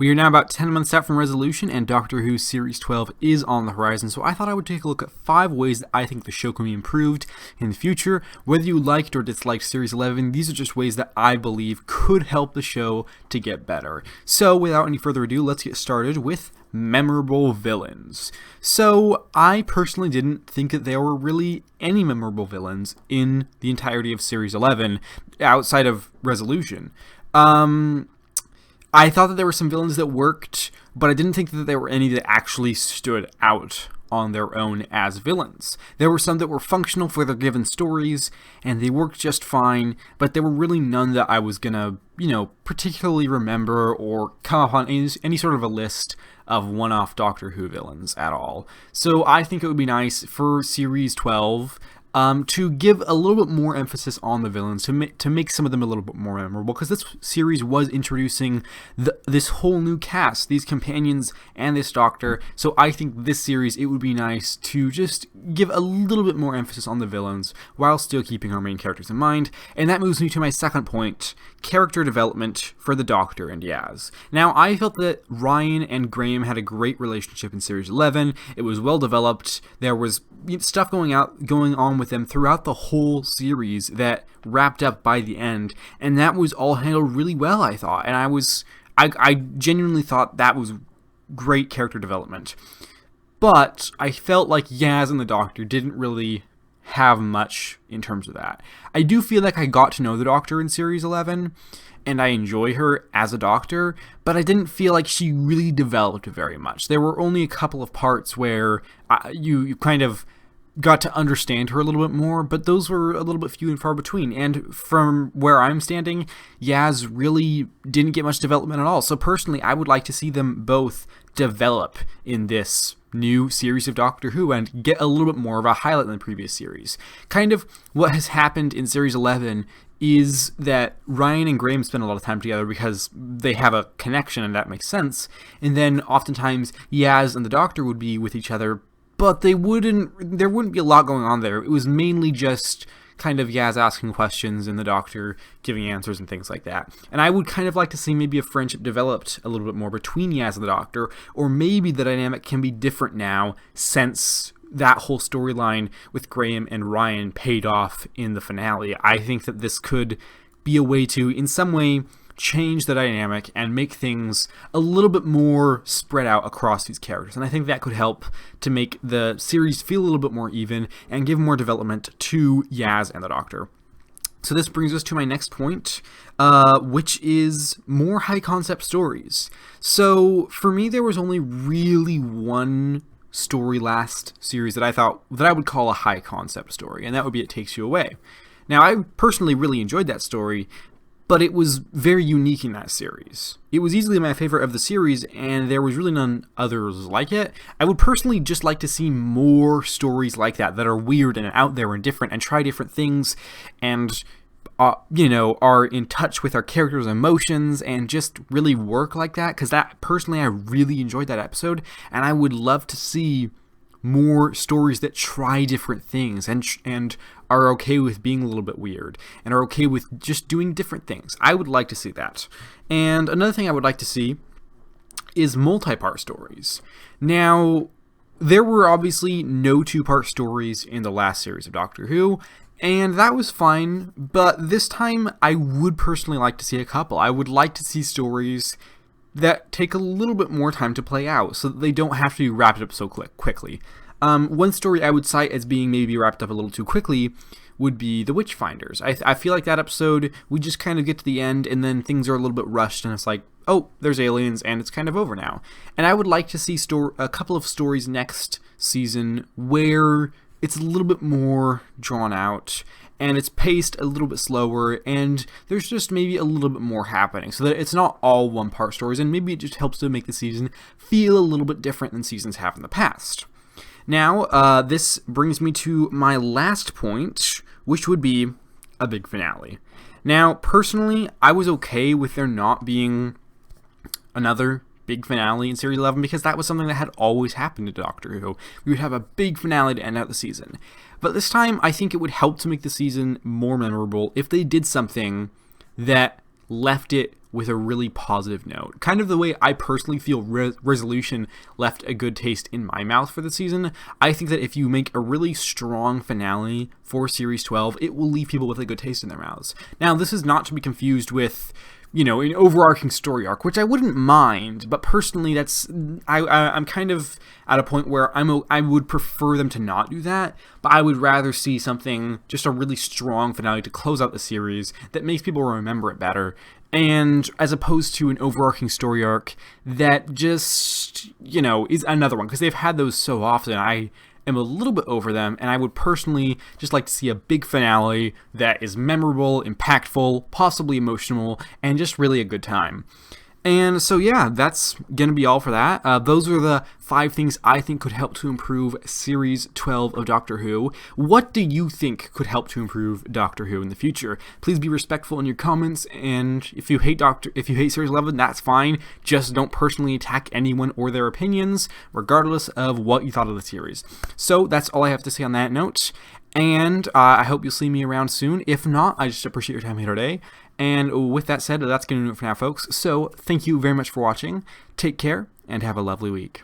We are now about 10 months out from Resolution, and Doctor Who Series 12 is on the horizon, so I thought I would take a look at 5 ways that I think the show can be improved in the future. Whether you liked or disliked Series 11, these are just ways that I believe could help the show to get better. So, without any further ado, let's get started with memorable villains. So, I personally didn't think that there were really any memorable villains in the entirety of Series 11, outside of Resolution. I thought that there were some villains that worked, but I didn't think that there were any that actually stood out on their own as villains. There were some that were functional for their given stories, and they worked just fine, but there were really none that I was gonna, particularly remember or come up on any sort of a list of one-off Doctor Who villains at all. So I think it would be nice for Series 12 to give a little bit more emphasis on the villains, to make some of them a little bit more memorable, because this series was introducing this whole new cast, these companions, and this Doctor. So I think this series, it would be nice to just give a little bit more emphasis on the villains, while still keeping our main characters in mind. And that moves me to my second point, character development for the Doctor and Yaz. Now, I felt that Ryan and Graham had a great relationship in Series 11. It was well developed. There was stuff going on with them throughout the whole series that wrapped up by the end, and that was all handled really well, I thought. And I genuinely thought that was great character development. But I felt like Yaz and the Doctor didn't really have much in terms of that. I do feel like I got to know the Doctor in Series 11, and I enjoy her as a Doctor, but I didn't feel like she really developed very much. There were only a couple of parts where you kind of got to understand her a little bit more, but those were a little bit few and far between. And from where I'm standing, Yaz really didn't get much development at all. So personally, I would like to see them both develop in this new series of Doctor Who and get a little bit more of a highlight than the previous series. Kind of what has happened in Series 11 is that Ryan and Graham spend a lot of time together because they have a connection, and that makes sense. And then oftentimes Yaz and the Doctor would be with each other, but there wouldn't be a lot going on there. It was mainly just kind of Yaz asking questions and the Doctor giving answers and things like that. And I would kind of like to see maybe a friendship developed a little bit more between Yaz and the Doctor, or maybe the dynamic can be different now since that whole storyline with Graham and Ryan paid off in the finale. I think that this could be a way to, in some way, change the dynamic and make things a little bit more spread out across these characters. And I think that could help to make the series feel a little bit more even and give more development to Yaz and the Doctor. So this brings us to my next point, which is more high concept stories. So for me, there was only really one story last series that I would call a high concept story, and that would be It Takes You Away. Now, I personally really enjoyed that story, but it was very unique in that series. It was easily my favorite of the series, and there was really none others like it. I would personally just like to see more stories like that are weird and out there and different and try different things and are in touch with our characters' emotions and just really work like that, because that, personally, I really enjoyed that episode, and I would love to see more stories that try different things and are okay with being a little bit weird and are okay with just doing different things. I would like to see that. And another thing I would like to see is multi-part stories. Now, there were obviously no 2-part stories in the last series of Doctor Who, and that was fine, but this time I would personally like to see a couple. I would like to see stories that take a little bit more time to play out so that they don't have to be wrapped up so quickly. One story I would cite as being maybe wrapped up a little too quickly would be The Witchfinders. I feel like that episode, we just kind of get to the end and then things are a little bit rushed and it's like, oh, there's aliens and it's kind of over now. And I would like to see a couple of stories next season where it's a little bit more drawn out and it's paced a little bit slower, and there's just maybe a little bit more happening, so that it's not all 1-part stories, and maybe it just helps to make the season feel a little bit different than seasons have in the past. Now, this brings me to my last point, which would be a big finale. Now, personally, I was okay with there not being another big finale in Series 11, because that was something that had always happened to Doctor Who. We would have a big finale to end out the season. But this time, I think it would help to make the season more memorable if they did something that left it with a really positive note. Kind of the way I personally feel Resolution left a good taste in my mouth for the season. I think that if you make a really strong finale for Series 12, it will leave people with a good taste in their mouths. Now, this is not to be confused with, an overarching story arc, which I wouldn't mind, but personally, I'm kind of at a point where I would prefer them to not do that, but I would rather see something, just a really strong finale to close out the series that makes people remember it better, and as opposed to an overarching story arc that just, is another one, because they've had those so often. I am a little bit over them, and I would personally just like to see a big finale that is memorable, impactful, possibly emotional, and just really a good time. And so yeah, that's going to be all for that. Those are the 5 things I think could help to improve Series 12 of Doctor Who. What do you think could help to improve Doctor Who in the future? Please be respectful in your comments, and if you hate Series 11, that's fine. Just don't personally attack anyone or their opinions, regardless of what you thought of the series. So that's all I have to say on that note. And I hope you'll see me around soon. If not, I just appreciate your time here today. And with that said, that's going to do it for now, folks. So thank you very much for watching. Take care and have a lovely week.